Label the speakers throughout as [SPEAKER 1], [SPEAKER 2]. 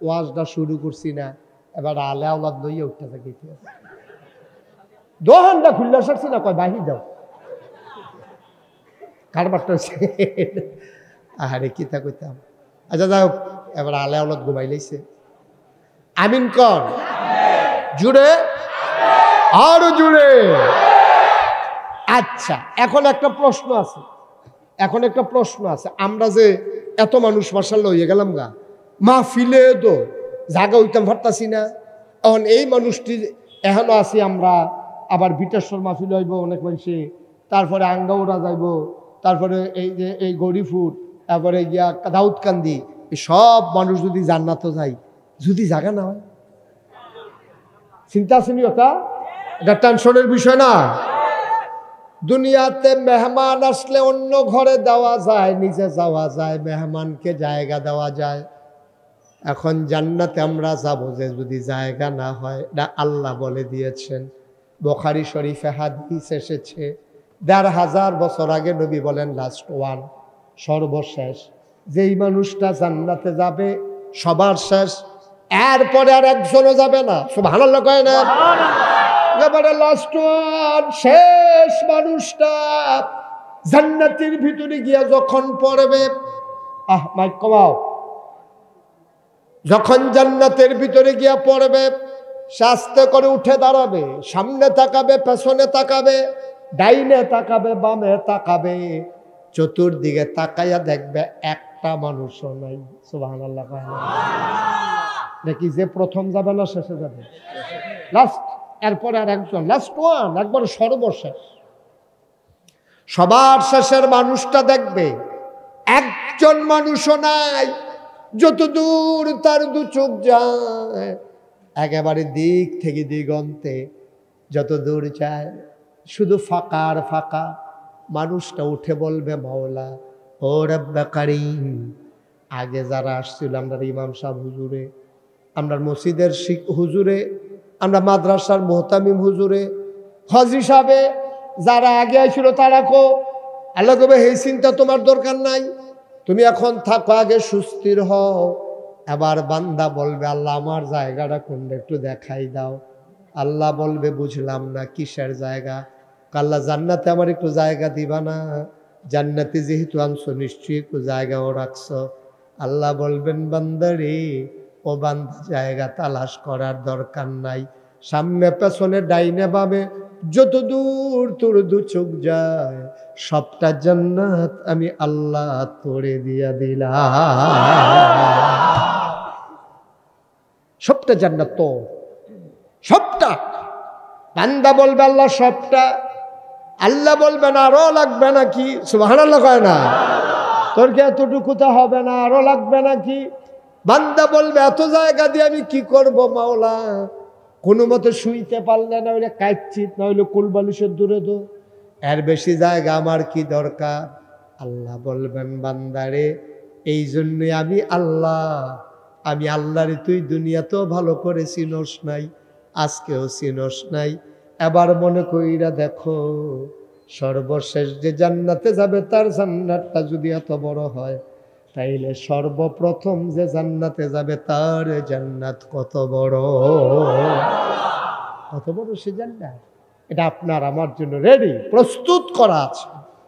[SPEAKER 1] ওয়াজটা শুরু করছি না, এবার আলে আওলাদ লইয়া উঠতে থাকি। দোহানটা খুললে সারছি না, কয় বাহির যাও কারবারটা হচ্ছে। আরে কিতা কইতাম। আচ্ছা যাই হোক, এবার আলে আওলাদ ঘুমাই লাইছে। আমিন কর জুড়ে, আরো জুড়ে। আচ্ছা, এখন একটা প্রশ্ন আছে, আমরা যে এত মানুষ মাশাআল্লাহ হয়ে গেলাম গা, মাহফিলে তো জায়গা হইতাম পারতাছি না। এখন এই মানুষটি এখনো আছি আমরা, আবার বিটেশ্বর মাহফিল হইব অনেক মানুষে, তারপরে আঙ্গাউড়া যাইব, তারপরে এই যে এই গরিফুর, তারপরে গিয়া দাউদকান্দি, এই সব মানুষ যদি জান্নাতও যায়, যদি জায়গা না হয়, চিন্তা আসেনি ওটা? এটা টেনশনের বিষয় না? দুনিয়াতে মেহমান আসলে অন্য ঘরে দেওয়া যায়, নিজে যাওয়া যায়, মেহমানকে জায়গা দেওয়া যায়। এখন জান্নাতে আমরা যাব যে যদি জায়গা না হয়, এটা আল্লাহ বলে দিয়েছেন। বুখারী শরীফে হাদিস এসেছে, ১৫০০ বছর আগে নবী বলেন লাস্ট ওয়ান, সর্বশেষ যেই মানুষটা জান্নাতে যাবে সবার শেষ, এরপরে আর একজনও যাবে না। সুবহানাল্লাহ কয় না? এবারে লাস্ট ওয়ান, শেষ মানুষটা জান্নাতের ভিতরে গিয়া যখন পড়বে, মাইক কমাও, যখন জান্নাতের ভিতরে গিয়া পড়বে, আস্তে করে উঠে দাঁড়াবে, সামনে তাকাবে, পেছনে তাকাবে, ডাইনে তাকাবে, বামে তাকাবে, চতুর্দিকে তাকাইয়া দেখবে একটা মানুষও নাই। সুবহানাল্লাহ। নাকি যে প্রথম যাবে না শেষে যাবে? লাস্ট, এরপরে আর একজন, লাস্ট ওয়ান, একবার সর্বশেষ। সবার শেষের মানুষটা দেখবে একজন মানুষও নাই, যত দূর তার দু চোখ যায়, একেবারে দিক থেকে দিগন্তে যত দূর যায় শুধু ফাঁকা আর ফাঁকা। মানুষটা উঠে বলবে, মাওলা ও রব্বে কারীম, আগে যারা আসছিল, আমরা ইমাম সাহেব হুজুরে, আমরা মসজিদের হুজুরে, আমরা মাদ্রাসার মুহতামিম হুজুরে, হাজী সাহেবে, যারা আগে আসছিল তারা কো, আল্লাহ কবে এই চিন্তা তোমার দরকার নাই, তুমি এখন থাকো, আগে সুস্থির হও। এবার বান্দা বলবে, আল্লাহ আমার জায়গাটা কোনটা একটু দেখাই দাও। আল্লাহ বলবে, বুঝলাম না, কিসের জায়গা? আল্লাহ জান্নাতে আমার একটু জায়গা দিবা না? জান্নাতে যেহেতু আনছো নিশ্চয়ই একটু জায়গাও রাখছো। আল্লাহ বলবেন, বান্দারে, ও বান্দা জায়গা তালাশ করার দরকার নাই, সামনে পেছনে ডাইনে বামে যত দূর তোর দু চোখ যায় সবটা জান্নাত আমি আল্লাহ তোরে দিয়া দিলাম। সবটা জান্নাত তো, সবটা। বান্দা বলবে, আল্লাহ সবটা। আল্লাহ বলবেন, আরো লাগবে নাকি? সুবহানাল্লাহ কয় না? তোর কি এতটুকুতে হবে না, আরো লাগবে নাকি? বান্দা বলবে, এত জায়গা দিয়ে আমি কি করব মাওলা? কোনো মতে শুইতে পারলে না, ওইটা কাচ্ছিত, না হইলে কুলবালিশের দূরে দো, এর বেশি জায়গা আমার কি দরকার? আল্লাহ বলবেন, বান্দারে, এই জন্যই আমি আল্লাহরে তুই দুনিয়াতেও ভালো করে চিনস নাই, আজকেও চিনস নাই। এবার মনে কইরা দেখো, সর্বশেষ যে জান্নাতে যাবে তার জান্নাতটা যদি এত বড় হয়, তাইলে সর্বপ্রথম যে জান্নাতে যাবে তার জান্নাত কত বড়, কত বড় সে জান্নাত। এটা আপনার আমার জন্য রেডি, প্রস্তুত করা আছে।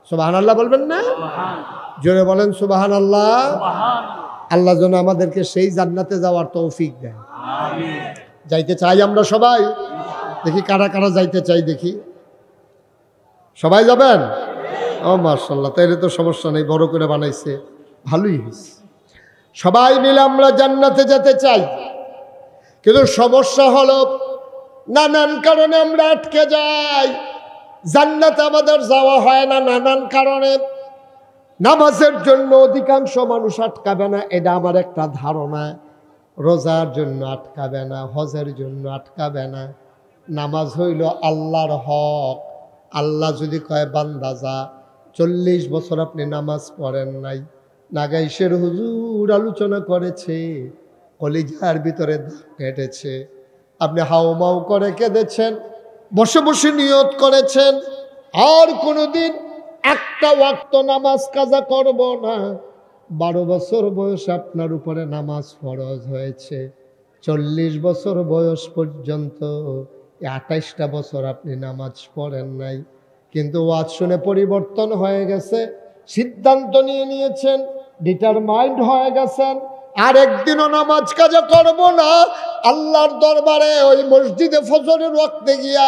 [SPEAKER 1] সুবহানাল্লাহ বলবেন না? জোরে বলেন সুবহানাল্লাহ। আল্লাহ যেন আমাদেরকে সেই জান্নাতে যাওয়ার তৌফিক দেয়। যাইতে চাই আমরা সবাই? দেখি কারা কারা যাইতে চাই, দেখি। সবাই যাবেন? ও মাশাআল্লাহ, তাইলে তো সমস্যা নেই, বড় করে বানাইছে, ভালোই হয়েছে। সবাই মিলে আমরা জান্নাতে যেতে চাই, কিন্তু সমস্যা হলো নানান কারণে আমরা আটকে যাই, জান্নাতে আমাদের যাওয়া হয় না নানান কারণে। নামাজের জন্য অধিকাংশ মানুষ আটকাবে না, এটা আমার একটা ধারণা। রোজার জন্য আটকাবে না, হজের জন্য আটকাবে না। নামাজ হইল আল্লাহর হক। আল্লাহ যদি কয় বান্দা যা, 40 বছর আপনি নামাজ পড়েন নাই, নাগাইশের হুজুর আলোচনা করেছে, কলিজার ভিতরে কেটেছে, আপনি হাউমাউ করে কেঁদেছেন, বসে বসে নিয়ত করেছেন আর কোনোদিন একটা ওয়াক্ত নামাজ কাজা করব না, 12 বছর বয়সে আপনার উপরে নামাজ ফরজ হয়েছে, 40 বছর বয়স পর্যন্ত 28টা বছর আপনি নামাজ পড়েন নাই, কিন্তু ওয়াজ শুনে পরিবর্তন হয়ে গেছে, সিদ্ধান্ত নিয়েছেন, ডিটারমাইন্ড হয়ে গেছেন, আর একদিনও নামাজ কাজা করব না। আল্লাহর দরবারে ওই মসজিদে ফজরের ওয়াক্তে গিয়া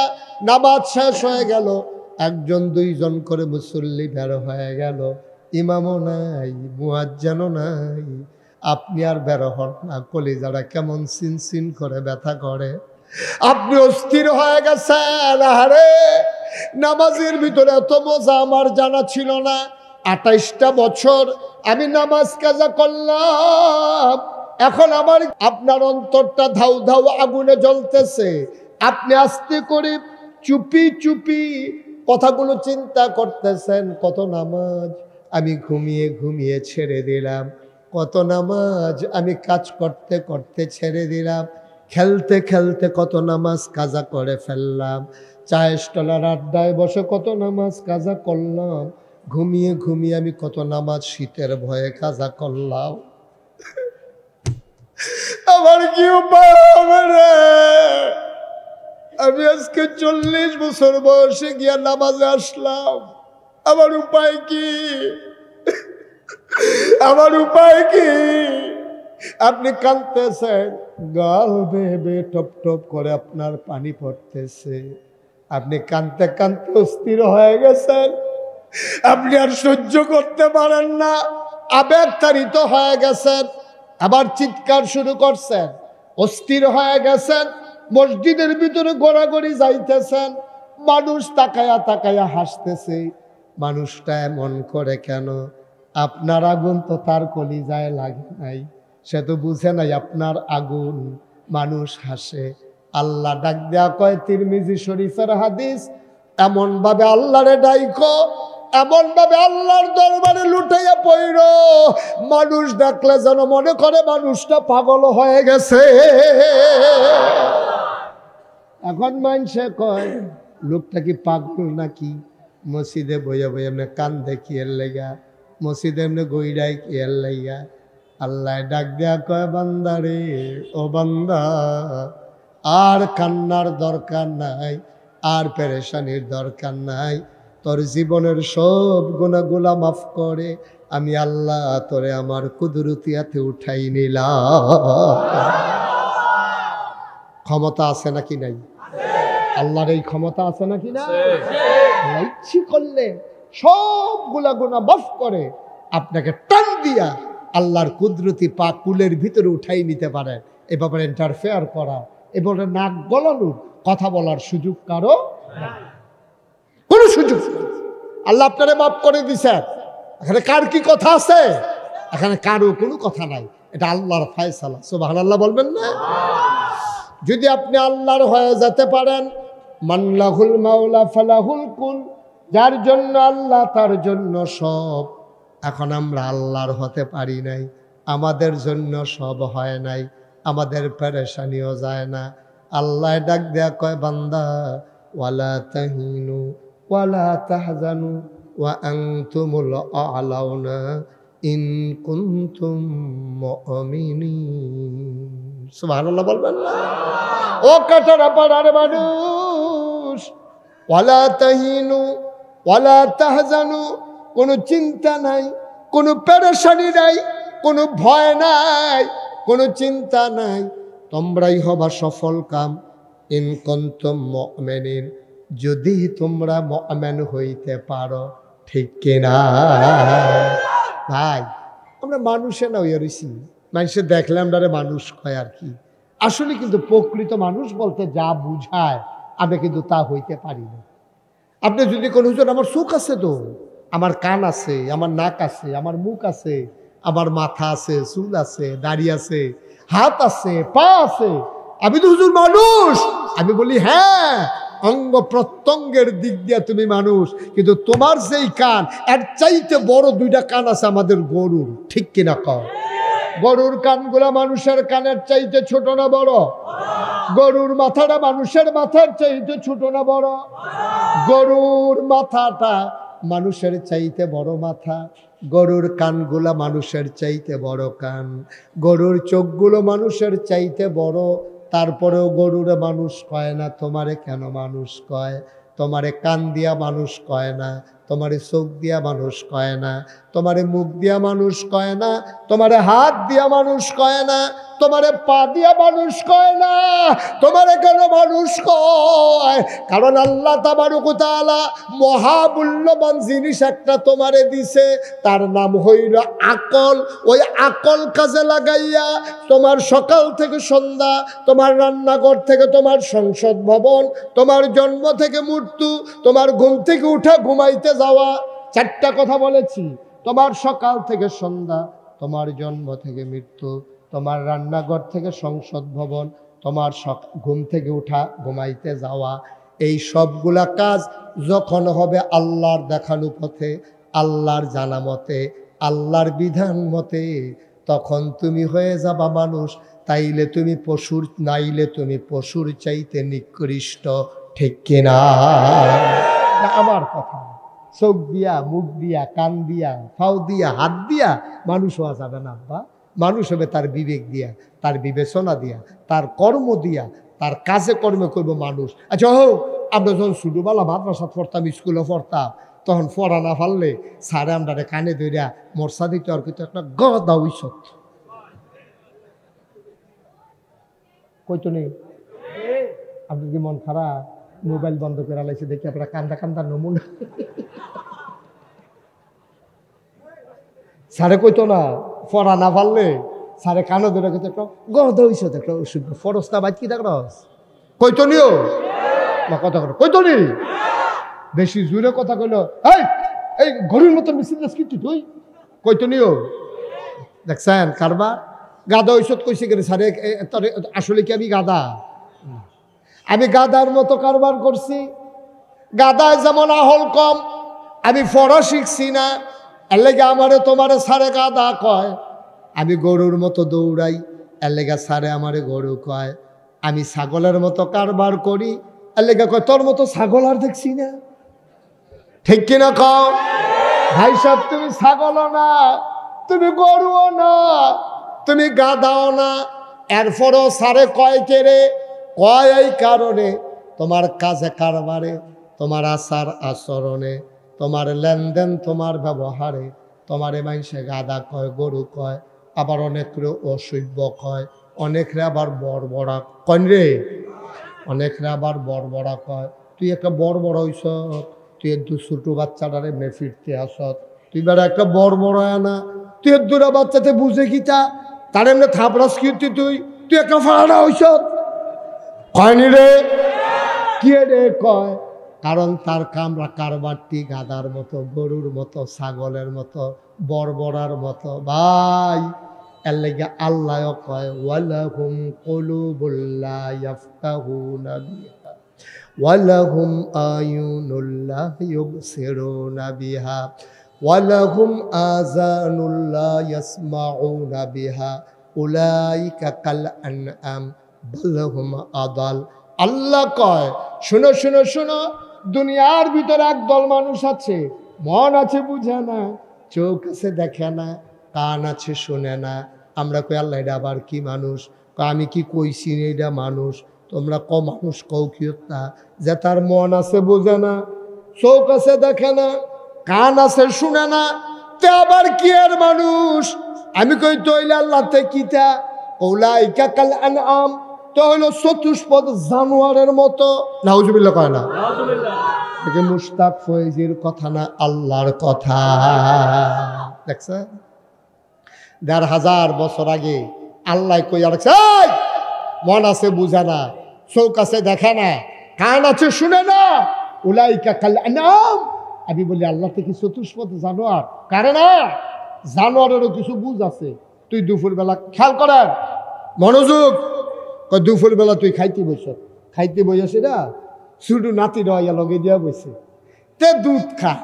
[SPEAKER 1] নামাজ শেষ হয়ে গেল, 1 2 করে মুসল্লি বের হয়ে গেল, ইমামও নাই, মুয়াজ্জিনও নাই, আপনি আর বের হন না, কলিজাটা কেমন সিনসিন করে ব্যথা করে, আপনি অস্থির হয়ে গেছেন। আরে নামাজের ভিতরে এত মজা আমার জানা ছিল না, 28টা বছর আমি নামাজ কাজা করলাম, এখন আপনার অন্তরটা ধাউ ধাউ আগুনে জ্বলতেছে, আপনি আস্তে করে চুপি চুপি কথাগুলো চিন্তা করতেছেন, কত নামাজ আমি ঘুমিয়ে ঘুমিয়ে ছেড়ে দিলাম, কত নামাজ আমি কাজ করতে করতে ছেড়ে দিলাম, খেলতে খেলতে কত নামাজ কাজা করে ফেললাম, চায়ের স্টলের আড্ডায় বসে কত নামাজ কাজা করলাম, ঘুমিয়ে ঘুমিয়ে আমি কত নামাজ শীতের ভয়ে কাজা করলাম। আমার কি উপায় হবে রে? আমি আজকে 40 বছর বয়সে গিয়া নামাজে আসলাম, আমার উপায় কি? আমার উপায় কি? আপনি কাঁদতেছেন, গাল বেয়ে বেয়ে টপ টপ করে আপনার পানি পড়তেছে, আপনি কাঁদতে কাঁদতে অস্থির হয়ে গেছেন, আপনি আর সহ্য করতে পারেন না, আবেগ তাড়িত হয়ে গেছেন, আবার চিৎকার শুরু করছেন, অস্থির হয়ে গেছেন, মসজিদের ভিতরে ঘোরাঘুরি যাইতেছেন, মানুষ তাকায়া তাকায়া হাসতেছে, মানুষটা এমন করে কেন? আপনার আগুন তো তার কলিজায় লাগে নাই, সে তো বুঝে নাই আপনার আগুন, মানুষ হাসে। আল্লাহ ডাক দেয়া কয়, তিরমিজি শরীফের হাদিস, এমন ভাবে আল্লাহরে ডাইকো, এমন ভাবে আল্লাহর দরবারে লুটাইয়া পড়ল, মানুষ দেখলে যেন মনে করে মানুষটা পাগল হয়ে গেছে। এখন মানুষে কয়, লোকটা কি পাগল নাকি? মসজিদে বইয়া বইয়া এমনি কান্দে কি এর লেগা, মসজিদে এমনি গইরাই কি এর লেগা? আল্লাহ ডাক দেয়া কয়, বান্দা রে, ও বান্দা, আর কান্নার দরকার নাই, আর পেরেশানির দরকার নাই, তোর জীবনের সব গুনাহগুলা মাফ করে আমি আল্লাহ তোরে আমার কুদরতিয়াতে উঠাই নিলাম। ক্ষমতা আছে নাকি নাই? আল্লাহর এই ক্ষমতা আছে নাকি না? ইচ্ছে করলে সবগুলা গুনাহ মাফ করে আপনাকে টান দিয়া আল্লাহর কুদরতি পা কুলের ভিতরে উঠাই নিতে পারে। এ ব্যাপারে ইন্টারফেয়ার করা, এবারে নাক গলানোর, কথা বলার সুযোগ কারো কোন সুযোগ নেই। আল্লাহ আপনারে মাফ করে দিছেন, এখানে কার কি কথা আছে? এখানে কারো কোনো কথা নাই, এটা আল্লাহর ফয়সালা। সুবহানাল্লাহ বলবেন না? যদি আপনি আল্লাহর হয়ে যেতে পারেন, মানলাহুল মাওলা ফালাহুল কুল, যার জন্য আল্লাহ তার জন্য সব। এখন আমরা আল্লাহর হতে পারি নাই, আমাদের জন্য সব হয় নাই, আমাদের পেরেশানিও যায় না। আল্লাহ ডাক দেয়া কয়, বান্দা, ওয়ালা তাহিনু ওয়ালা তাহজানু ওয়া আনতুমুল আ'লাউনা ইন কুনতুম মুমিনিন। সুবহানাল্লাহ বলবেন না? ও কাটারা পাড়ার মানুষ, ওয়ালা তাহিনু ওয়ালা তাহজানু, কোনো চিন্তা নাই, কোনো পেরেশানি নাই, কোনো ভয় নাই, কোনো চিন্তা নাই, তোমরাই হবা সফল কাম। ইন কুনতুম মুমিনিন, যদি তোমরা মুমিন হইতে পারো, ঠিক কিনা ভাই? আমরা মানুষে না হইয়া রইছি, মানুষে দেখলে আমরা মানুষ কয় আর কি, আসলে কিন্তু প্রকৃত মানুষ বলতে যা বুঝায় আমি কিন্তু তা হইতে পারি না। আপনি যদি কোনো হুজুর, আমার চোখ আছে তো, আমার কান আছে, আমার নাক আছে, আমার মুখ আছে, আমার মাথা আছে, চুল আছে, দাড়ি আছে, হাত আছে, পা আছে, আমি তো হুজুর মানুষ। আমি বলি, হ্যাঁ, অঙ্গ প্রত্যঙ্গের দিক দিয়ে তুমি মানুষ, কিন্তু তোমার যেই কান, এর চাইতে বড় 2টা কান আছে আমাদের গরুর, ঠিক কিনা কও? গরুর কানগুলা মানুষের কানের চাইতে ছোট না বড়? গরুর মাথাটা মানুষের মাথার চাইতে ছোট না বড়? গরুর মাথাটা মানুষের চাইতে বড় মাথা। গরুর কানগুলা মানুষের চাইতে বড় কান, গরুর চোখগুলো মানুষের চাইতে বড়, তারপরেও গরুরে মানুষ কয় না। তোমারে কেন মানুষ কয়? তোমারে কান দিয়া মানুষ কয় না, তোমারে চোখ দিয়া মানুষ কয় না, তোমারে মুখ দিয়া মানুষ কয় না, তোমারে হাত দিয়া মানুষ কয় না, তোমারে পা দিয়া মানুষ কয় না। তোমারে কেন মানুষ কয়? কারণ আল্লাহ তাবারক ওয়া তাআলা মহামূল্যবান জিনিস একটা তোমারে দিছে, তার নাম হইল আকল। ওই আকল কাজে লাগাইয়া তোমার সকাল থেকে সন্ধ্যা, তোমার রান্নাঘর থেকে তোমার সংসদ ভবন, তোমার জন্ম থেকে মৃত্যু, তোমার ঘুম থেকে উঠা ঘুমাইতে যাওয়া, চারটা কথা বলেছি। তোমার সকাল থেকে সন্ধ্যা, তোমার জন্ম থেকে মৃত্যু, তোমার রান্নাঘর থেকে সংসদ ভবন, তোমার ঘুম থেকে উঠা ঘুমাইতে যাওয়া, এই সবগুলা কাজ যখন হবে আল্লাহর দেখানো পথে, আল্লাহর জানা মতে, আল্লাহর বিধান মতে, তখন তুমি হয়ে যাবা মানুষ। তাইলে তুমি পশুর, নাইলে তুমি পশুর চাইতে নিকৃষ্ট। ঠিক কিনা? আমার কথা, চোখ দিয়া, মুখ দিয়া, কান দিয়া, ফাও দিয়া, হাত দিয়া মানুষ হওয়া যাবে না আব্বা। মানুষ হবে তার বিবেক দিয়া, তার বিবেচনা দিয়া, তার কর্ম দিয়া, তার কাজে কর্মে করবো মানুষ। আচ্ছা হোক, আমরা যখন ছোটবেলা মাদ্রাসা পড়তাম, স্কুলে পড়তাম, তখন পড়া না পারলে স্যারে আমরা কানে ধরিয়া মর্সা দিত, আর কিন্তু একটা গদা উইসত কইতো নেই। আপনার কি মন খারাপ? মোবাইল বন্ধ করে লাইছে দেখি আপনারা কান্দা কান্দা নমুনা। স্যারে কইতো না, পড়া না পারলে স্যারে কানে ধরে কইতো একটা গদা উইসত, একটা ওষুধ ফরস্তা বাইক কি দেখরস কইতো নিও না, কথা কর কইতো নি। বেশি জোরে কথা কইলো, এই ঘড়ির মতো মিছিল কিন্তু তুই কইতো নিও। দেখছেন কারবার? গাদা ঔষধ কইছে কেন স্যারে? আসলে কি আমি গাদা? আমি গাদার মতো কারবার করছি। গাদায় যেমন আহল কম, আমি ফরা শিখছি না, এর লেগে আমারে তোমারে স্যারে গাদা কয়। আমি গরুর মতো দৌড়াই, এর লেগে স্যারে আমারে গরু কয়। আমি ছাগলের মতো কারবার করি, এর লেগে কয় তোর মতো ছাগল আর দেখছি না। ঠিক কিনা কও? ভাই সাহেব, তুমি ছাগলও না, তুমি গরুও না, তুমি গাদাও না, এরপরও স্যারে কয় কেরে? কয় এই কারণে তোমার কাজে কারবারে, তোমার আচার আচরণে, তোমার লেনদেন, তোমার ব্যবহারে তোমারে মানুষে গাদা কয়, গরু কয়, আবার অনেকরে অসভ্য কয়, অনেকরে আবার বড়বড়া কয় রে, অনেকরে আবার বড়বড়া কয়। তুই একটা বড়বড় হইস, তুই একটু ছোটো বাচ্চাটারে মে ফিরতে আসত, তুই বেড়া একটা বড়বড় না, তুই দুরা বাচ্চাতে বুঝে কিতা তার এমনি থাপড়াস কীর্তি, তুই একটা ফাড়া হইস কয়নি রে? কি রে কয়? কারণ তার কামরা কারবারটি গাদার মতো, গরুর মতো, ছাগলের মতো, বড়বড়ার মতো। ভাই এর লেগে আল্লাহ কয় ওয়ালাহুম কুলুবুল লা ইয়াফকাহুনা বিহা ওয়ালাহুম আয়ুনুল লা ইউবসিরুনা বিহা ওয়ালাহুম আযানুল লা ইয়াসমাউনা বিহা উলাইকা কাল আনআম বাল হুম আদাল। আল্লাহ কয় শুনো শুনো শুনো, দুনিয়ার ভিতরে একদল মানুষ আছে, মন আছে বুঝে না, চোখ আছে দেখে না, কান আছে শুনে না। আমরা কই আল্লাহ এটা আবার কি মানুষ? আমি কি কইছি এটা মানুষ? তোমরা ক মানুষ কও কি না, যে তার মন আছে বুঝে না, চোখ আছে দেখে না, কান আছে শুনে না, তে আবার কি আর মানুষ? আমি কই তৈলে আল্লাহতে কিতা উলাইকা কাল আনআম, তো হইলো চতুষ্পদ জানোয়ারের মতো। নাউজুবিল্লাহ কয় না? নাউজুবিল্লাহ। মুশতাক ফয়েজির কথা না, আল্লাহর কথা। দেখছেন ১,৫০০ বছর আগে আল্লাহ কইয়া রাখছে, মন আছে বুঝে না, চোখ আছে দেখে না, কান আছে শুনে না, উলাইকা কাল আনআম। আমি বলি আল্লাহ থেকে চতুষ্পদ জানোয়ার কারে না? জানোয়ারেরও কিছু বুঝ আছে। তুই দুপুরবেলা খেয়াল করেন, মনোযোগ, দুপুরবেলা তুই খাইতে বসে না, শুধু নাতি রয়া লগে দিয়া বসে, তে দুধ খায়,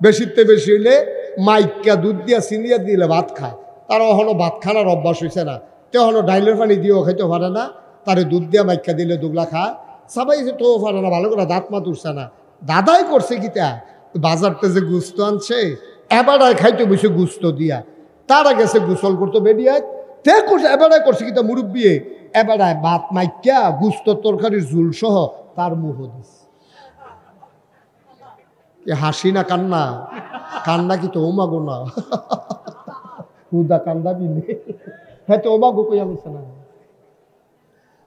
[SPEAKER 1] বেশিতে বেশি হইলে মাইকা দুধ দিয়া চিনিয়া দিলে ভাত খায়। তার হলো ভাত খানার অভ্যাস হয়েছে না, তে হলো ডাইলের পানি দিয়েও খাইতে পারে না, তারে দুধ দিয়া মাইকা দিলে দুগলা খায়, সবাই তো পারে না, ভালো করে দাঁত মাত উঠছে না। দাদাই করছে কিতা, বাজারতে যে গুস্ত আনছে এবারায় খাইতে বসে গুস্ত দিয়া, তারা গেছে গোসল করতো বেরিয়ায়, তে করছে এবারায় করছে কি তা মুরব্বী, এবারায় ভাত মাইকা গুস্ত তরকারির ঝুল সহ তার মুহ দিস। হাসি না কান্না? কান্না কি তো ওমাগো না, হুদা কান্দা বিনে, হ্যাঁ তো ওমাগো কইয়া বলছে না,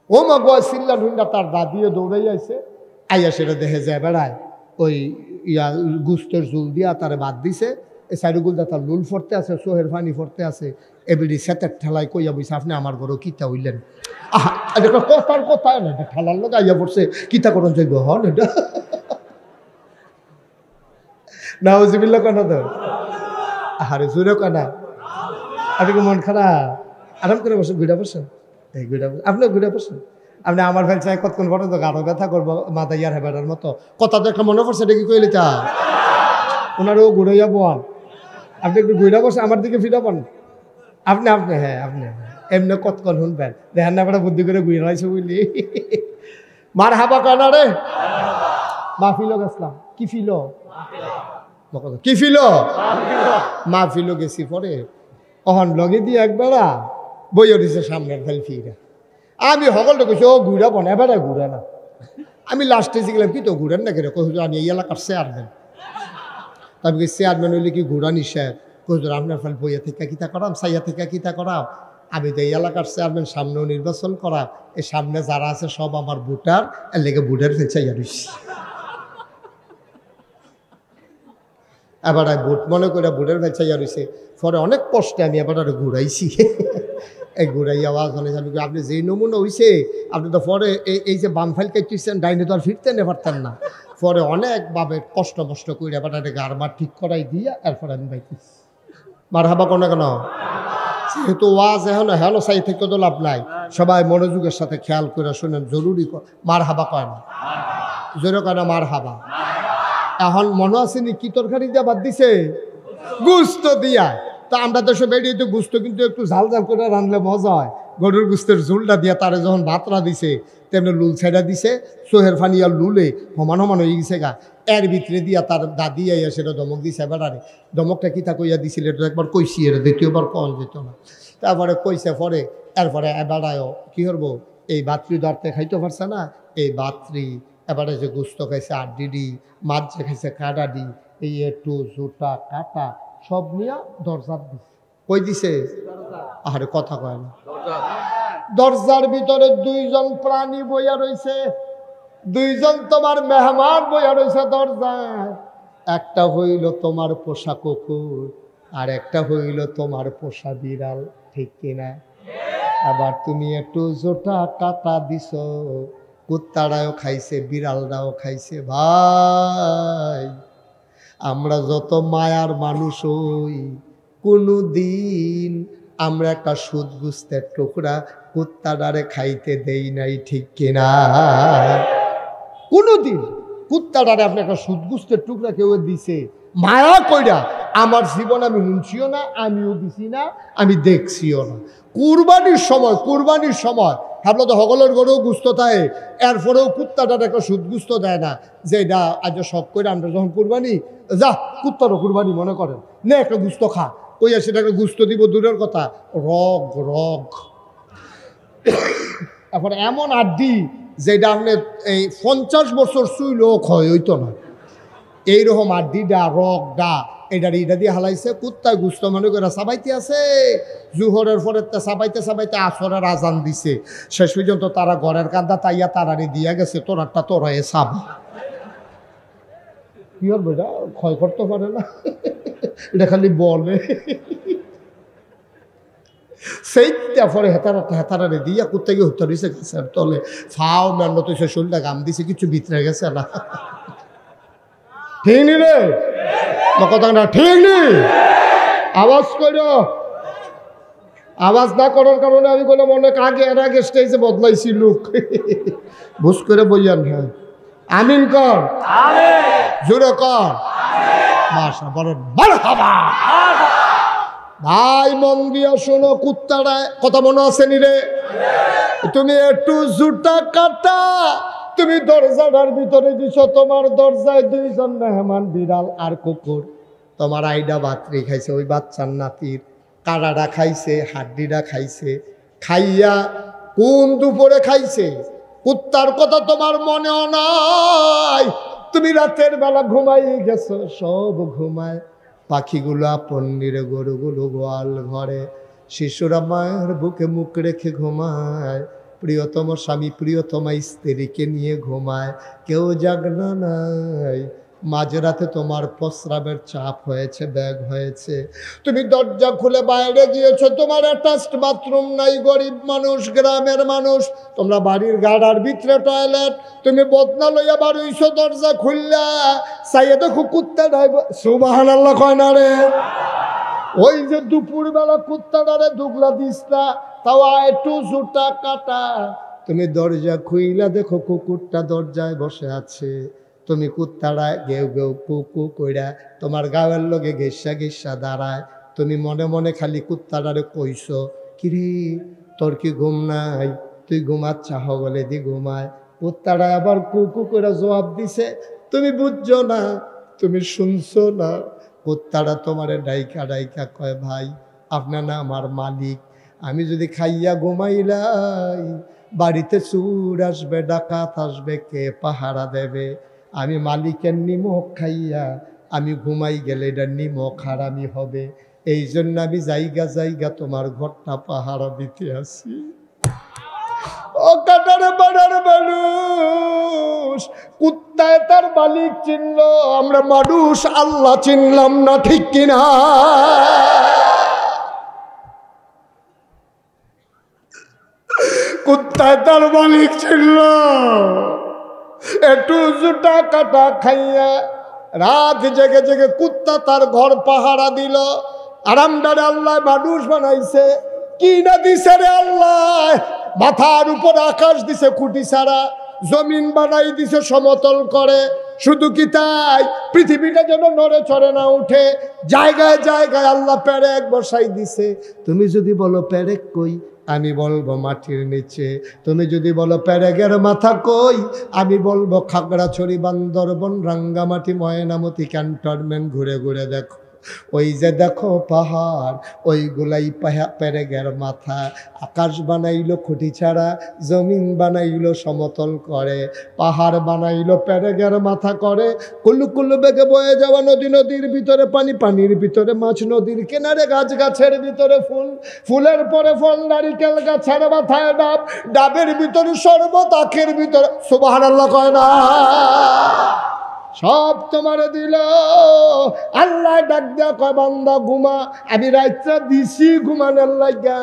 [SPEAKER 1] ওমাগো সিল্লার হুন্ডা তার দাদিও দৌড়াই আইছে, আইয়া সেটা দেখে যায় বেড়ায় ওই গুস্তের ঝুল দিয়া তারে ভাত দিছে, এই সাইডগুলদা তার লুল ফরতে আছে, সোহের পানি ফরতে আছে, এবিডি সেতের ঠেলায় কইয়া বইছে আপনি আমার ঘরও কিতা হইলেন। আহা এটা কথার কথা না, এটা ঠেলার লোক আইয়া পড়ছে কিতা করুন যাইব হন এটা নাউজুবিল্লাহ কেন তো, আরে জোরে কেনা, আপনি মন খারাপ, আরাম করে বসেন, ঘুরে বসেন, এই ঘুরে বসেন, আপনিও ঘুরে বসেন। আপনি আমার ফেল চাই কতক্ষণ পরে তো গাঢ় ব্যথা করবো মাথা ইয়ার হেবাটার মতো, কথা তো একটা মনে পড়ছে, এটা কি কইলে চা ওনারও ঘুরাইয়া বোন, আপনি একটু ঘুরে বসে আমার দিকে ফিরে পান আপনি, আপনি হ্যাঁ আপনি এমনি কতক্ষণ শুনবেন, দেখেন না একটা বুদ্ধি করে ঘুরে রাইছে বুঝলি। মার হাবা কানা রে, মা ফিলো গেছিলাম, কি ফিলো কি ফিলো, মা ফিলো গেছি পরে অহন লগে দিয়ে একবেলা বইয়া দিছে সামনের ফেল ফিরা, আমি সকলটা কইছি ও ঘুরা বনে এবারে ঘুরে না, আমি লাস্টে শিখলাম কি তো ঘুরেন না কেন, কহুজুর আমি এই এলাকার চেয়ারম্যান, তবে চেয়ারম্যান হইলে কি ঘুরা নিষেধ, কহুজুর আপনার ফেল বইয়া থেকে কিতা করাম, সাইয়া থেকে কিতা করাম, আমি তো এই এলাকার চেয়ারম্যান, সামনেও নির্বাচন করা, এই সামনে যারা আছে সব আমার ভোটার, এর লেগে ভোটার ফেল চাইয়া দিচ্ছি, এবার ভোট মনে করে ভোটের ফেল চাইয়া রয়েছে, পরে অনেক কষ্টে আমি এবার ঘুরাইছি, এই ঘুরাই আওয়াজ অনেক, আমি আপনি যেই নমুনা হয়েছে আপনি তো পরে এই যে বাম ফাইল কেটেছেন ডাইনে তো আর ফিরতে নে পারতেন না, পরে অনেকভাবে কষ্ট করে এবার গার মার ঠিক করাই দিয়া এরপরে আমি বাইতেছি। মার হাবা কোনো কেন, যেহেতু ওয়াজ এখন হেলো সাই থেকে তো লাভ নাই, সবাই মনোযোগের সাথে খেয়াল করে শোনেন, জরুরি মার হাবা কয় না, জোরে কয় না মার হাবা। এখন মনে আসেনি কি তরকারি দিয়া বাদ দিছে, গুস্ত দিয়া, তা আমরা দেশে বেরিয়ে তো গুস্ত কিন্তু একটু ঝাল ঝাল করে রানলে মজা হয়, গরুর গুস্তের ঝোলটা দিয়া তারে যখন ভাতরা দিছে তেমনি লুল ছেড়া দিছে, সোহের ফানি আর লুলে সমান সমান হয়ে গেছে গা, এর ভিতরে দিয়া তার দাদি আইয়া সেটা দমক দিছে, এবারে দমকটা কিতা কইয়া দিছিল এটা একবার কইছি, এর দ্বিতীয়বার কন যেত না, তারপরে কইছে পরে এরপরে এবারায়ও কী করবো, এই বাত্রি দাঁড়তে খাইতে পারছে না, এই বাত্রি এবারে যে গুস্ত খাইছে আড্ডিডি, মাছ যে খাইছে কাটাডি, এই একটু জোটা কাটা সব নিয়ে দরজার দিছে, কই দিছে, আরে কথা কয় না, দরজার ভিতরে দুইজন প্রাণী বইয়া রয়েছে, দুইজন তোমার মেহমান বইয়া রয়েছে দরজায়, একটা হইল তোমার পোষা কুকুর আর একটা হইল তোমার পোষা বিড়াল, ঠিক কিনা, আবার তুমি একটু জোটা কাটা দিছ, কুত্তারাও খাইছে বিড়ালরাও খাইছে, ভাই আমরা যত মায়ার মানুষ হই কোনো দিন আমরা একটা সুদ গুস্তের টুকরা কুত্তাটারে খাইতে দেই নাই, ঠিক কিনা, কোনোদিন কুত্তাটারে আপনি একটা সুদ গুস্তের টুকরা কেউ দিছে মায়া কইরা, আমার জীবন আমি শুনছিও না, আমিও দিছি না, আমি দেখছিও না। কুরবানির সময় ভাবলো তো সকলের গরুও গুস্ত থাকে, এরপরেও কুত্তাটার একটা সুদ গুস্ত দেয় না, যে এটা আজ সব করে আমরা যখন কুরবানি যা কুত্তারও কুরবানি মনে করেন নে একটা গুস্ত খা, কইয়া সেটাকে গুস্ত দিব দূরের কথা, রগ তারপরে এমন আড্ডি যেটা আপনি এই 50 বছর শুইলেও ক্ষয় হইতো না, এইরকম আড্ডিডা রগডা এটা দিয়ে হালাইছে, কুত্তায় গুস্ত মনে করে চাবাইতে আছে, জুহরের পরে চাবাইতে আসরের আজান দিছে, শেষ পর্যন্ত তারা ঘরের কান্দা তাইয়া তারারে দিয়া গেছে, তোরারটা তোরাই চাব, কি হবে এটা ক্ষয় করতে পারে না, এটা খালি বলে সেইটা পরে হেতারারে দিয়া কুত্তা গিয়ে হত্যা দিছে গাছের তলে, ফাও মেন্নত সে শরীরটা গাম দিছে, কিছু ভিতরে গেছে না, ঠিক নি রে কথা না, ঠিক নি, আওয়াজ করো, আওয়াজ না করার কারণে আমি বললাম অনেক আগে এর আগে স্টেজে বদলাইছি লোক, বুঝ করে বইয়ান, হ্যাঁ আমিন কর, জোরে কর, মাশা বড় মারহাবা। ভাই মন দিয়া শোনো, কুত্তাটা কথা মনে আছে নি রে, তুমি একটু জুটা কাটা তুমি দরজাটার ভিতরে দিছ, তোমার দরজায় দুইজন মেহমান বিড়াল আর কুকুর, তোমার আইডা বাতরি খাইছে, ওই বাচ্চার নাতির কাড়াটা খাইছে, হাড্ডিটা খাইছে, খাইয়া কোন দুপুরে খাইছে কুত্তার কথা তোমার মনেও নাই। তুমি রাতের বেলা ঘুমাই গেছো, সব ঘুমায়, পাখিগুলো আপন নিরে, গরুগুলো গোয়াল ঘরে, শিশুরা মায়ের বুকে মুখ রেখে ঘুমায়, প্রিয়তম স্বামী প্রিয়তমা স্ত্রীকে নিয়ে ঘুমায়, কেউ জাগনা নাই। মাঝরাতে তোমার প্রস্রাবের চাপ হয়েছে, ব্যাগ হয়েছে, তুমি দরজা খুলে বাইরে গিয়েছো, তোমার অ্যাটাচড বাথরুম নাই, গরিব মানুষ, গ্রামের মানুষ, তোমরা বাড়ির গাড়ার ভিতরে টয়লেট, তুমি বদনা লইয়া বাড়িছো, দরজা খুললা চাইয়ে দেখো কুত্তা ডাইব, সুবহানাল্লাহ কয় না রে? ওই যে দুপুরবেলা কুত্তাটারে দুগলা দিসলা, তাও একটু জুটা কাটা, তুমি দরজা খুইলা দেখো কুকুরটা দরজায় বসে আছে, তুমি কুত্তারা গেউ গেউ কুকু কইরা তোমার গাওয়ার লগে ঘেসা ঘেসা দাঁড়ায়, তুমি মনে মনে খালি কুত্তাটারে কইছো, কিরে তোর কি ঘুম নাই, তুই ঘুমাচ্ছা, বলে দি ঘুমায়। কুত্তারা আবার কুকু করে জবাব দিছে, তুমি বুঝছো না, তুমি শুনছো না। কুত্তারা তোমারে ডাইকা ডাইকা কয়, ভাই আপনার না আমার মালিক, আমি যদি খাইয়া ঘুমাইলাই বাড়িতে চুর আসবে, ডাকাত আসবে, কে পাহারা দেবে? আমি মালিকের নিমক খাইয়া আমি ঘুমাই গেলে এটা নিমক হারামি হবে, এই জন্য আমি জায়গা জায়গা তোমার ঘরটা পাহারা দিতে আসি। ও কাটারে পাড়ার মানুষ, কুত্তায় তার মালিক চিনল, আমরা মানুষ আল্লাহ চিনলাম না, ঠিক কিনা? কুত্তায় তার মালিক চিনল, একটু জুটা কাটা খাইয়া রাত জেগে জেগে কুত্তা তার ঘর পাহারা দিল। আরামদারে আল্লাহ মানুষ বানাইছে, কি না দিছে রে আল্লাহ? মাথার উপর আকাশ দিছে খুঁটি ছাড়া, জমিন বানাই দিছে সমতল করে, শুধু কি তাই, পৃথিবীটা যেন নড়ে চড়ে না উঠে, জায়গায় জায়গায় আল্লাহ পেরেক বসাই দিছে। তুমি যদি বলো পেরেক কই, আমি বলবো মাটির নিচে। তুমি যদি বলো পেরেকের মাথা কই, আমি বলবো খাগড়াছড়ি, বান্দরবন, রাঙ্গামাটি, ময়নামতি ক্যান্টনমেন্ট ঘুরে ঘুরে দেখো। ওই যে দেখো পাহাড়, ওইগুলাই পেরেকের মাথা। আকাশ বানাইলো খুঁটি ছাড়া, জমিন বানাইলো সমতল করে, পাহাড় বানাইলো পেরেকের মাথা করে, কুলু কুলু বেগে বয়ে যাওয়া নদী, নদীর ভিতরে পানি, পানির ভিতরে মাছ, নদীর কিনারে গাছ, গাছের ভিতরে ফুল, ফুলের পরে ফল, নারিকেল গাছের মাথায় ডাব, ডাবের ভিতরে শরবত, আখের ভিতরে সুবহানাল্লাহ কয় না? সব তোমারে দিল। আল্লাহ ডাক দেয়া কয়, বান্দা ঘুমা, আমি রাইতটা দিছি ঘুমানোর লাগা,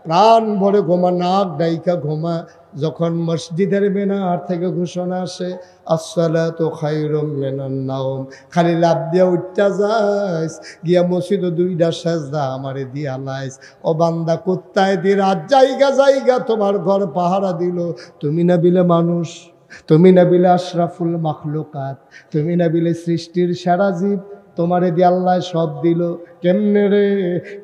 [SPEAKER 1] প্রাণ ভরে ঘুমা, নাক ডাইকা ঘুমা। যখন মসজিদের মিনার থেকে ঘোষণা আসে, আসসালাতু খায়রুম মিনান নাওম, খালি লাভ দিয়া উঠটা যাইস, গিয়া মসজিদে দুইটা সেজদা আমারে দিয়া লাইস। ও বান্দা, কুত্তায় দি রাত জায়গা জায়গা তোমার ঘর পাহারা দিল, তুমি না বিলে মানুষ, তুমি না বিলে আশরাফুল মাখলুকাত, তুমি না বিলে সৃষ্টির সারা জীব, তোমারে দিয়ে আল্লাহ সব দিল। কেমনে রে,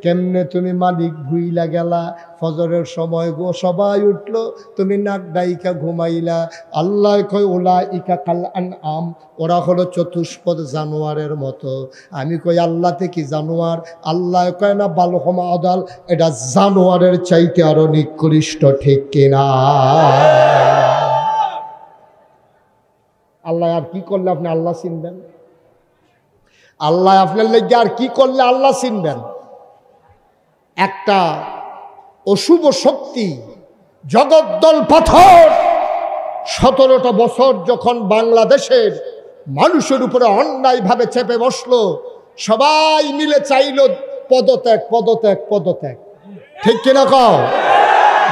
[SPEAKER 1] কেমনে তুমি মালিক ভুইলা গেলা? ফজরের সময় গো সবাই উঠলো, তুমি নাক ডাইকা ঘুমাইলা। আল্লাহ কয় ওলা ইকা কাল আনআম, ওরা হলো চতুষ্পদ জানোয়ারের মতো। আমি কই আল্লাহতে কি জানোয়ার? আল্লাহ কয় না বালহম আদাল, এটা জানোয়ারের চাইতে আরো নিকৃষ্ট, ঠিক কিনা? আল্লাহ আর কি করলে আপনি আল্লাহ চিনবেন? আল্লাহ আপনার লেগে আর কি করলে আল্লাহ চিনবেন? একটা অশুভ শক্তি, জগদ্দল পাথর, 17টা বছর যখন বাংলাদেশের মানুষের উপরে অন্যায়ভাবে চেপে বসলো, সবাই মিলে চাইল পদত্যাগ, পদত্যাগ, পদত্যাগ, ঠিক কিনা কও?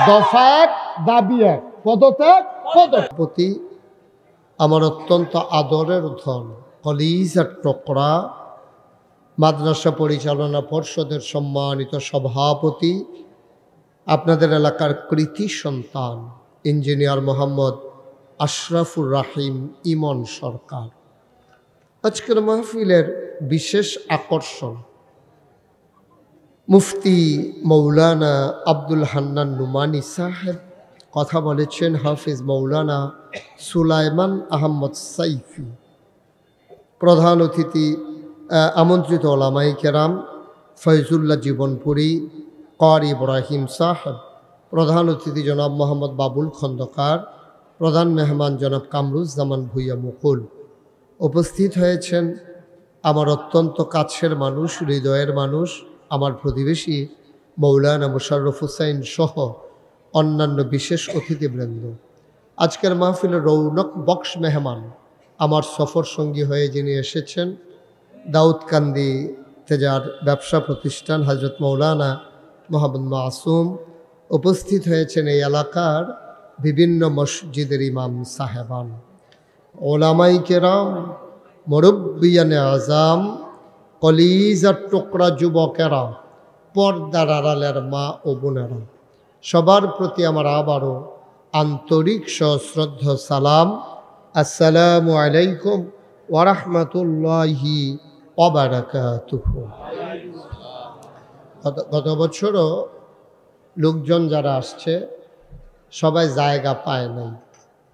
[SPEAKER 1] দফা এক, দাবি এক, পদত্যাগ, পদত্যাগ। আমার অত্যন্ত আদরের ধন, কলিজার টুকরা, মাদ্রাসা পরিচালনা পর্ষদের সম্মানিত সভাপতি, আপনাদের এলাকার কৃতি সন্তান ইঞ্জিনিয়ার মোহাম্মদ আশরাফুর রাহিম ইমন সরকার। আজকের মাহফিলের বিশেষ আকর্ষণ মুফতি মৌলানা আব্দুল হান্নান নুমানি সাহেব। কথা বলেছেন হাফিজ মৌলানা সুলাইমান আহমদ সাইফি। প্রধান অতিথি আমন্ত্রিত ওলামাই কেরাম, ফয়জুল্লাহ জীবনপুরী, কারি ইব্রাহিম সাহেব, প্রধান অতিথি জনাব মোহাম্মদ বাবুল খন্দকার, প্রধান মেহমান জনাব কামরুজ্জামান ভুইয়া মুকুল, উপস্থিত হয়েছেন আমার অত্যন্ত কাছের মানুষ, হৃদয়ের মানুষ, আমার প্রতিবেশী মৌলানা মোশাররফ হুসাইন সহ অন্যান্য বিশেষ অতিথিবৃন্দ। আজকের মাহফিলের রৌনক বক্স মেহমান, আমার সফর সঙ্গী হয়ে যিনি এসেছেন, দাউদকান্দি তেজার ব্যবসা প্রতিষ্ঠান হজরত মৌলানা মোহাম্মদ মাসুম, উপস্থিত হয়েছেন এই এলাকার বিভিন্ন মসজিদের ইমাম সাহেবান, ওলামাই কেরাম, মুরব্বিয়ানে আজাম, কলিজার টুকরা যুবকেরা, পর্দার আড়ালের মা ও বোনেরা, সবার প্রতি আমার আবারও আন্তরিক সশ্রদ্ধ সালাম। আসসালামু আলাইকুম ওয়া রাহমাতুল্লাহি ওয়া বারাকাতুহু। গত বছরও লোকজন যারা আসছে সবাই জায়গা পায় নাই,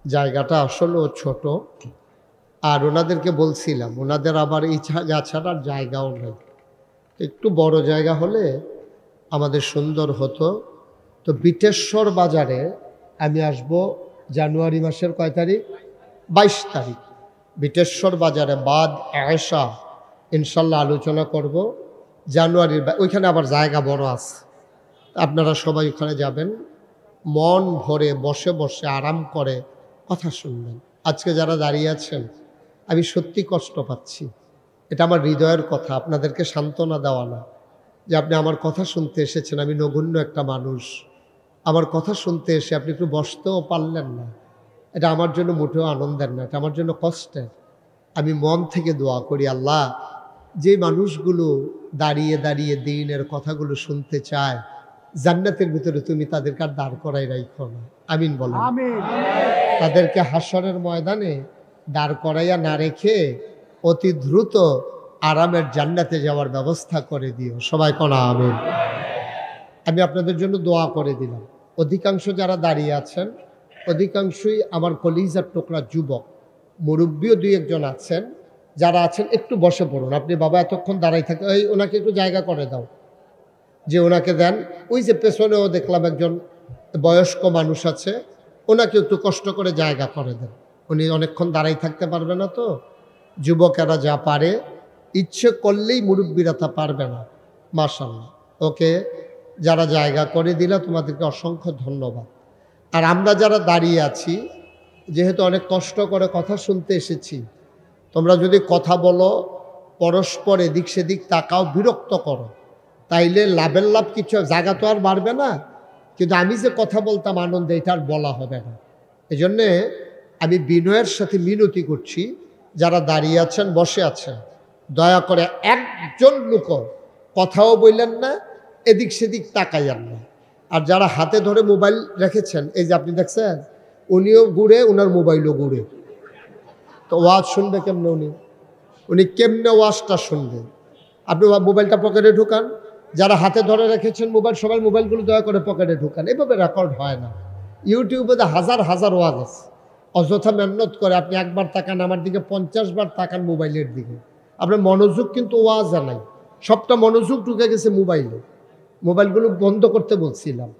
[SPEAKER 1] জায়গাটা আসলেও ছোট, আর ওনাদেরকে বলছিলাম ওনাদের আবার এই ছাড়ার জায়গাও নেই, একটু বড় জায়গা হলে আমাদের সুন্দর হতো। তো বিটেশ্বর বাজারে আমি আসব জানুয়ারি মাসের কয় তারিখ? 22 তারিখ। বিটেশ্বর বাজারে বাদ আয়েশা ইনশাল্লাহ আলোচনা করব জানুয়ারির। ওইখানে আবার জায়গা বড় আছে, আপনারা সবাই ওখানে যাবেন, মন ভরে বসে বসে আরাম করে কথা শুনবেন। আজকে যারা দাঁড়িয়ে আছেন আমি সত্যি কষ্ট পাচ্ছি, এটা আমার হৃদয়ের কথা, আপনাদেরকে সান্ত্বনা দেওয়া না, যে আপনি আমার কথা শুনতে এসেছেন। আমি নগণ্য একটা মানুষ, আমার কথা শুনতে এসে আপনি একটু বসতেও পারলেন না, এটা আমার জন্য মোটেও আনন্দের না, এটা আমার জন্য কষ্টের। আমি মন থেকে দোয়া করি, আল্লাহ, যে মানুষগুলো দাঁড়িয়ে দাঁড়িয়ে দ্বীনের কথাগুলো শুনতে চায়, জান্নাতের ভিতরে তুমি তাদেরকে আর দাঁড় করাই রাখো না, আমিন বলো। তাদেরকে হাসরের ময়দানে দাঁড় করাইয়া না রেখে অতি দ্রুত আরামের জান্নাতে যাওয়ার ব্যবস্থা করে দিও, সবাই কোন আমিন। আমি আপনাদের জন্য দোয়া করে দিলাম। অধিকাংশ যারা দাঁড়িয়ে আছেন অধিকাংশই আমার কলিজার টুকরা যুবক, মুরব্বীও দুই একজন আছেন, যারা আছেন একটু বসে পড়ুন। আপনি বাবা এতক্ষণ দাঁড়াই থাকে, ওই ওনাকে একটু জায়গা করে দাও, যে ওনাকে দেন। ওই যে পেছনেও দেখলাম একজন বয়স্ক মানুষ আছে, ওনাকে একটু কষ্ট করে জায়গা করে দেন, উনি অনেকক্ষণ দাঁড়াই থাকতে পারবে না। তো যুবকেরা যা পারে, ইচ্ছে করলেই মুরব্বীরা তা পারবে না, মাশাআল্লাহ। ওকে, যারা জায়গা করে দিলা তোমাদেরকে অসংখ্য ধন্যবাদ। আর আমরা যারা দাঁড়িয়ে আছি, যেহেতু অনেক কষ্ট করে কথা শুনতে এসেছি, তোমরা যদি কথা বলো, পরস্পর এদিক সেদিক তাকাও, বিরক্ত করো, তাইলে লাভের লাভ কিছু, জায়গা তো আর বাড়বে না, কিন্তু আমি যে কথা বলতাম আনন্দে, এটা আর বলা হবে না। এই জন্যে আমি বিনয়ের সাথে মিনতি করছি, যারা দাঁড়িয়ে আছেন বসে আছেন, দয়া করে একজন লোক কথাও বললেন না, এদিক সেদিক তাকাইয়েন না। আর যারা হাতে ধরে মোবাইল রেখেছেন, এই যে আপনি দেখছেন, উনিও ঘুরে, ওনার মোবাইলও ঘুরে, তো ওয়াজ শুনবে কেমনে? উনি কেমনে ওয়াজটা শুনবেন? আপনি মোবাইলটা পকেটে ঢুকান, যারা হাতে ধরে রেখেছেন মোবাইল, সবাই মোবাইলগুলো দয়া করে পকেটে ঢুকান। এভাবে রেকর্ড হয় না। ইউটিউবে হাজার হাজার ওয়াজ আছে, অযথা মেহনত করে আপনি একবার তাকান আমার দিকে, 50 বার তাকান মোবাইলের দিকে, আপনার মনোযোগ কিন্তু ওয়াজে নাই, সবটা মনোযোগ ঢুকে গেছে মোবাইলে। মোবাইলগুলো বন্ধ করতে বলছিলাম,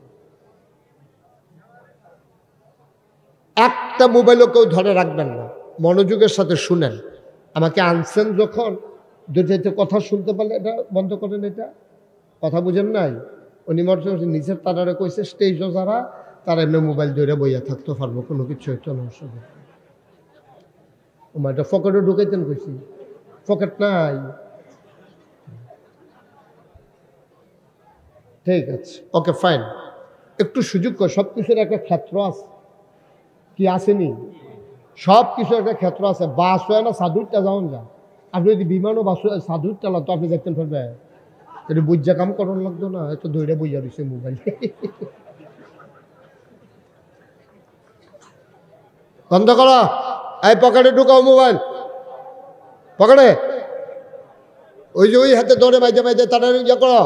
[SPEAKER 1] একটা মোবাইলও কেউ ধরে রাখবেন না, মনোযোগের সাথে শুনেন। আমাকে আনছেন যখন, দুটাইতে কথা শুনতে পারলে এটা বন্ধ করেন, এটা কথা বুঝেন নাই। উনি নিজের তারারে কইছে, স্টেজও যারা, তারা এমনি মোবাইল ধরে বইয়া থাকতে পারবো, কোনো কিছু হইতো না, অসুবিধা। এটা পকেটে ঢুকাইতেন কইছি, পকেট নাই। ঠিক আছে, ওকে ফাইন, একটু সুযোগ কর, সব কিছুর একটা ক্ষেত্র আছে, কি আসেনি? সব কিছু একটা ক্ষেত্র আছে। বাস হয় না সাধুরটা যাওন যা, আপনি যদি বিমানও বাস সাধুরটা লাগতো, আপনি দেখতেন ফেলবে, এটা বুঝা কাম করার লাগতো না, এত দৌড়ে বুঝা দিচ্ছে মোবাইল। বন্ধ করো, এই পকেটে ঢুকাও মোবাইল, পকেটে, ওই যে ওই হাতে ধরে বাইতে বাইতে তারা ইয়ে করো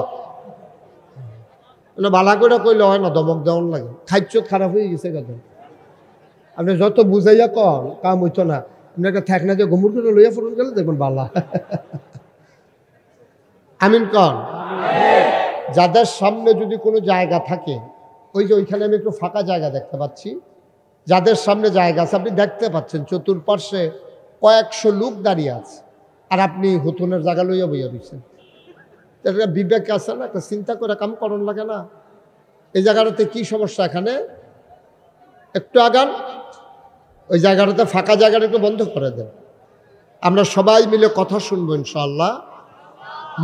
[SPEAKER 1] না, বালা করে কইলে হয় না, দমক দেওয়ান লাগে, খাইচ্ছ খারাপ হয়ে গেছে কথা। আপনি যত বুঝাইয়া কন কাম হইতো না, আপনি একটা থাক না যে ঘুমুর করে লইয়া ফোরন গেলে দেখবেন বালা। আমিন কন। যাদের সামনে যদি কোনো জায়গা থাকে, ওই যে ওইখানে আমি একটু ফাঁকা জায়গা দেখতে পাচ্ছি, যাদের সামনে জায়গা আছে আপনি দেখতে পাচ্ছেন চতুর্পার্শ্বে কয়েকশো লোক দাঁড়িয়ে আছে, আর আপনি হুতুনের জায়গা লইয়া বইয়া দিচ্ছেন। একটা বিবেক আছে না, একটা চিন্তা করে কাম করণ লাগে না? এই জায়গাটাতে কি সমস্যা? এখানে একটু আগান, ওই জায়গাটাতে ফাঁকা জায়গাটা একটু বন্ধ করে দেন। আমরা সবাই মিলে কথা শুনবো ইনশাআল্লাহ।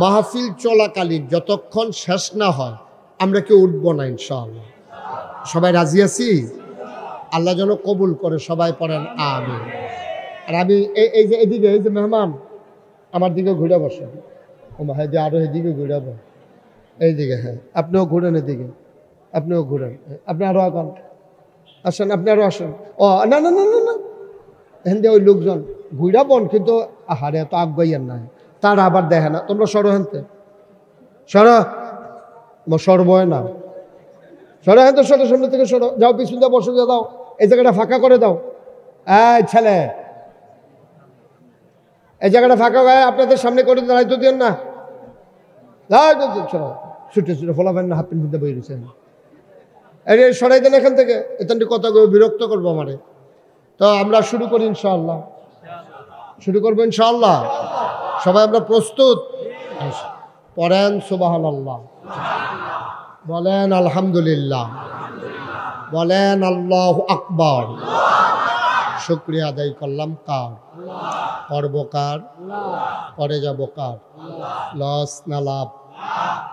[SPEAKER 1] মাহফিল চলাকালীন যতক্ষণ শেষ না হয় আমরা কেউ উঠবো না ইনশাআল্লাহ। সবাই রাজি আছি? আল্লাহ যেন কবুল করে, সবাই পড়েন আমিন। আর আমি এই যে এদিকে, এই যে মেহমান আমার দিকে ঘুরে বসে, ও হ্যাঁ আরো এদিকে ঘুরাবো, এইদিকে, হ্যাঁ আপনিও ঘুরেন, এদিকে আপনিও ঘুরেন, আপনি আরো আগান, আসেন, আপনি আরো আসেন। ও না না না না না, এখান দিয়ে ওই লোকজন ঘুরাবন, কিন্তু আহারে এত আগাইয়ার নাই, তারা আবার দেখে না। তোমরা সরো হেনতে, সরো, সরবয় না, সরো হেনতে, সরো, সামনে থেকে সরো, যাও পিছন দিয়ে বসে দিয়ে দাও, এই জায়গাটা ফাঁকা করে দাও। এই ছেলে, এই জায়গাটা ফাঁকা হয় আপনাদের সামনে করে দাঁড়াইতে দিন না, ছুটে ছুটে ফলাবেন না, হাফ প্যান্ট মধ্যে বই রয়েছেন, এই সরাই দেন এখান থেকে, এখানটি কথা বিরক্ত করবো আমারে। তো আমরা শুরু করি ইনশাআল্লাহ, শুরু করবো ইনশাআল্লাহ। সবাই আমরা প্রস্তুত? পড়েন সুবহানাল্লাহ, বলেন আলহামদুলিল্লাহ, বলেন আল্লাহু আকবার। শুকরিয়া আদায় করলাম কার? করব কার? করে যাব কার? লস না লাভ?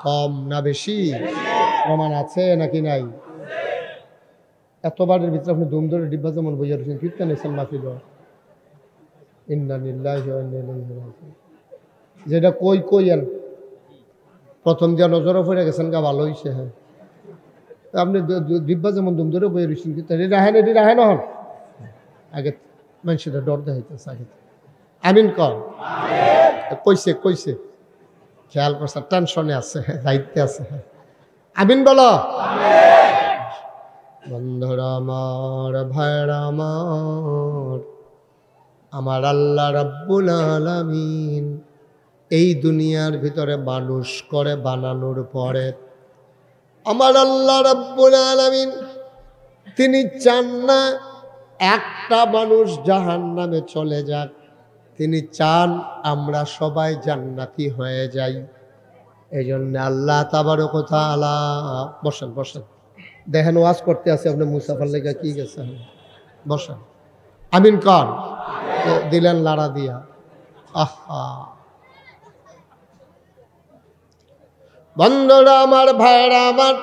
[SPEAKER 1] কম না বেশি? প্রমাণ আছে নাকি নাই? এতবারের ভিতরে আপনি দুম ধরে ডিব্বা যেমন বইয়া রয়েছেন, কীর্তন এসেন মাফিল, ইন্না লিল্লাহি ওয়া ইন্না ইলাইহি রাজিউন। যেটা কই কইয়েন প্রথম দিয়া নজরে পড়ে গেছেন, গা ভালো হয়েছে। হ্যাঁ, আপনি ডিব্বা যেমন দুম ধরে বইয়া রয়েছেন, কীর্তন এটি রাহেন হন আগে, মানুষেরা ডর দেখাইতেছে আগে। আমিন কর। কইছে কইছে, খেয়াল করছে, টেনশনে আছে, দায়িত্বে আছে। আমিন বলো। বন্ধুরা আমার, ভাইরা আমার, আমার আল্লাহ রাব্বুল আলামিন এই দুনিয়ার ভিতরে মানুষ করে বানানোর পরে আমার আল্লাহ রাব্বুল আলামিন তিনি চান না একটা মানুষ জাহান্নামে চলে যাক, তিনি চান আমরা সবাই জান্নাতি হয়ে যাই। এই জন্য আল্লাহ তাবারক ওয়া তাআলা, বসেন বসেন, দেখেন ওয়াজ করতে আছে আপনি, মুসাফার লেগা কি গেছে, বসেন। আমিন কর। দিলেন লাড়া দিয়া, আহা। বন্ধুরা আমার, ভাইরা আমার,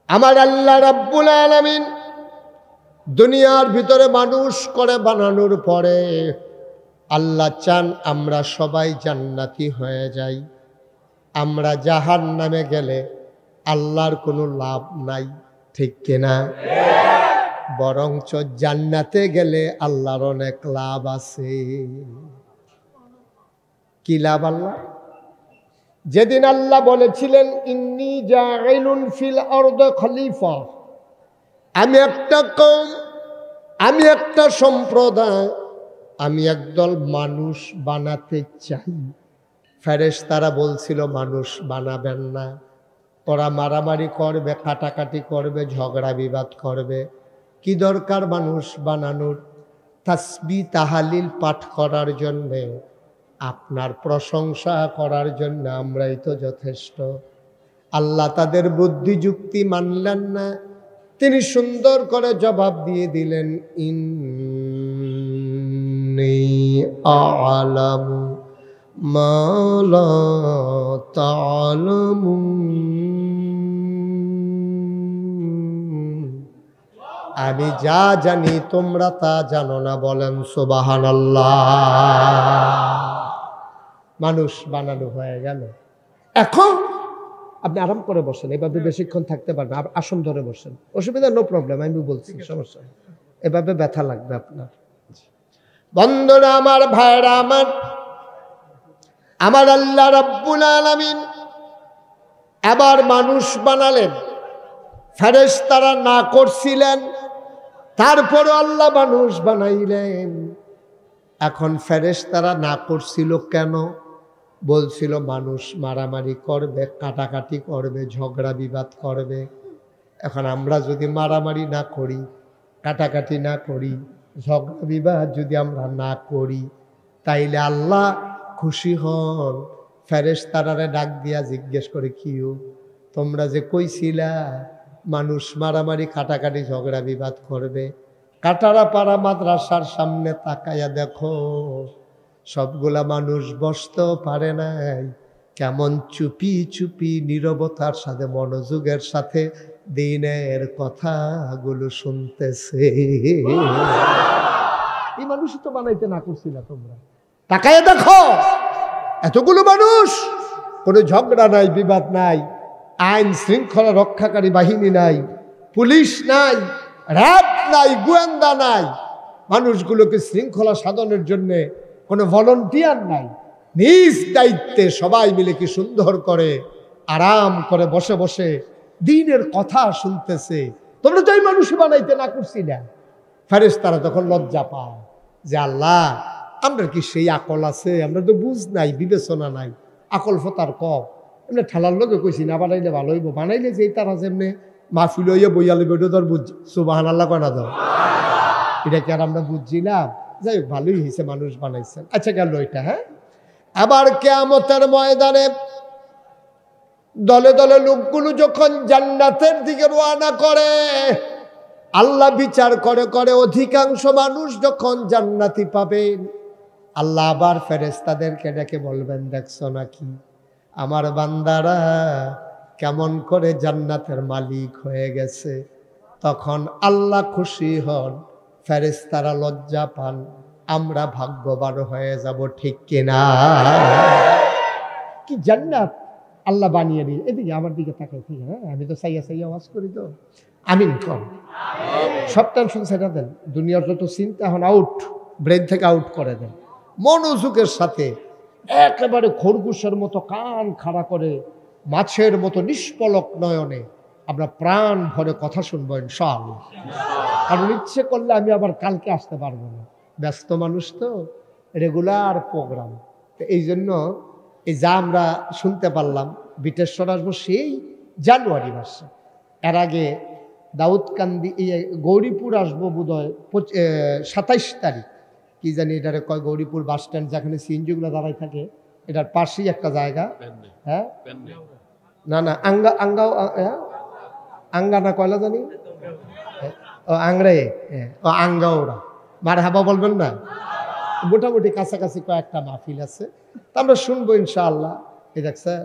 [SPEAKER 1] আমার আল্লাহ রাব্বুল আলামিন দুনিয়ার ভিতরে মানুষ করে বানানোর পরে আল্লাহ চান আমরা সবাই জান্নাতি হয়ে যাই। আমরা জাহান্নামে গেলে আল্লাহর কোনো লাভ নাই, ঠিক কিনা? বরঞ্চ জান্নাতে গেলে আল্লাহর অনেক লাভ আছে। কি লাভ? আল্লাহ যেদিন আল্লাহ বলেছিলেন ইন্নী জাইলুন ফিল আরদি খলিফা, আমি একটা কওম, আমি একটা সম্প্রদায়, আমি একদল মানুষ বানাতে চাই। ফেরেশতারা বলছিল মানুষ বানাবেন না, ওরা মারামারি করবে, কাটাকাটি করবে, ঝগড়া বিবাদ করবে, কি দরকার মানুষ বানানোর? তাসবিহ তাহলিল পাঠ করার জন্যে, আপনার প্রশংসা করার জন্য আমরাই তো যথেষ্ট। আল্লাহ তাদের বুদ্ধি যুক্তি মানলেন না, তিনি সুন্দর করে জবাব দিয়ে দিলেন ইন্নী আ'লামু মা লা তা'লামুন, আমি যা জানি তোমরা তা জানো না। বলেন সুবহানাল্লাহ। মানুষ বানানো হয়ে গেল। এখন আপনি আরাম করে বসেন, এভাবে বেশিক্ষণ থাকতে পারবেন, আসন ধরে বসেন, অসুবিধা নো প্রবলেম, আমি বলছি সমস্যা, এভাবে ব্যথা লাগবে আপনার। বন্ধুরা আমার, ভাইরা আমার, আমার আল্লাহ রাব্বুল আলামিন এবার মানুষ বানালেন। ফেরেশতারা না করছিলেন, তারপরে আল্লাহ মানুষ বানাইলেন। এখন ফেরেশতারা না করছিল কেন? বলছিল মানুষ মারামারি করবে, কাটাকাটি করবে, ঝগড়া বিবাদ করবে। এখন আমরা যদি মারামারি না করি, কাটাকাটি না করি, ঝগড়া বিবাদ যদি আমরা না করি, তাইলে আল্লাহ খুশি হন। ফেরেশতারে ডাক দিয়া জিজ্ঞেস করে, কিউ তোমরা যে কইছিলা মানুষ মারামারি কাটাকাটি ঝগড়া বিবাদ করবে, কাটারাপাড়া মাদ্রাসার সামনে তাকাইয়া দেখো সবগুলা মানুষ বসতেও পারে নাই, কেমন চুপি চুপি নীরবতার সাথে মনোযোগের সাথে দিনের কথাগুলো শুনতেছে। এই মানুষই তো বানাইতে না করছিল তোমরা। তাকাইয়া দেখো এতগুলো মানুষ, কোনো ঝগড়া নাই, বিবাদ নাই, আইন শৃঙ্খলা রক্ষাকারী বাহিনী নাই, পুলিশ নাই, র্যাব নাই, গোয়েন্দা নাই, মানুষগুলোকে শৃঙ্খলা সাধনের জন্য কোনো ভলান্টিয়ার নাই। নিজ দায়িত্বে সবাই মিলে কি সুন্দর করে আরাম করে বসে বসে দ্বীনের কথা শুনতেছে। তোমরা তো এই মানুষই বানাইতে না করছি না। ফেরেশতারা তখন লজ্জা পায় যে আল্লাহ আমরা কি সেই আকল আছে? আমরা তো বুঝ নাই, বিবেচনা নাই, আকল ফতার কম। এমনি ঠেলার লোকে কইছি না বানাইলে ভালো হইব, বানাইলে যে তারা যেমনি মাহফিল হইয়া বইয়া লইব এটা তোর বুঝ সুবহানাল্লাহ কয় না। তো এটা কি আর আমরা বুঝছিলাম? যাই হোক, ভালোই হয়েছে মানুষ বানাইছেন। আচ্ছা গেল এটা। হ্যাঁ, আবার কিয়ামতের ময়দানে দলে দলে লোকগুলো যখন জান্নাতের দিকে রওনা করে, আল্লাহ বিচার করে করে অধিকাংশ মানুষ যখন জান্নাতি পাবেন, আল্লাহ আবার ফেরেশতাদেরকে ডেকে বলবেন, দেখছো নাকি আমার বান্দারা কেমন করে জান্নাতের মালিক হয়ে গেছে। তখন আল্লাহ খুশি হন, ফেরেশতারা লজ্জা পান, আমরা ভাগ্যবান হয়ে যাব। ঠিক কিনা? কি জান্নাত আল্লাহ বানিয়ে দিয়ে। এদিকে আমার দিকে তাকাই, ঠিক? হ্যাঁ, আমি তো সাইয়া সাইয়া আওয়াজ করি তো। আমিন কর। সব টেনশন সেটা দেন, দুনিয়ার যত চিন্তা এখন আউট, ব্রেন থেকে আউট করে দেন। মনোযোগের সাথে একেবারে খরগোশের মতো কান খাড়া করে মাছের মতো নিষ্পলক নয়নে আমরা প্রাণ ভরে কথা শুনবো ইনশাআল্লাহ। কারণ ইচ্ছে করলে আমি আবার কালকে আসতে পারবো না, ব্যস্ত মানুষ তো, রেগুলার প্রোগ্রাম। তো এই জন্য এই যা আমরা শুনতে পারলাম, বিটেশ্বর আসবো সেই জানুয়ারি মাসে। এর আগে দাউদকান্দি গৌরীপুর আসবো বোধহয় 27 তারিখ, কি জানি এটারে কয়, গৌরীপুর বাস স্ট্যান্ড যেখানে সিএনজিগুলো দাঁড়াই থাকে, এটার পাশেই একটা জায়গা। হ্যাঁ, না না, আঙ্গাও আঙ্গা না কয়লা জানি, ও আংরে, ও আঙ্গাওরা, মার হাবা বলবেন না। মোটামুটি কাছাকাছি কয়েকটা মাহফিল আছে, তা আমরা শুনবো ইনশাআল্লাহ। এই দেখছেন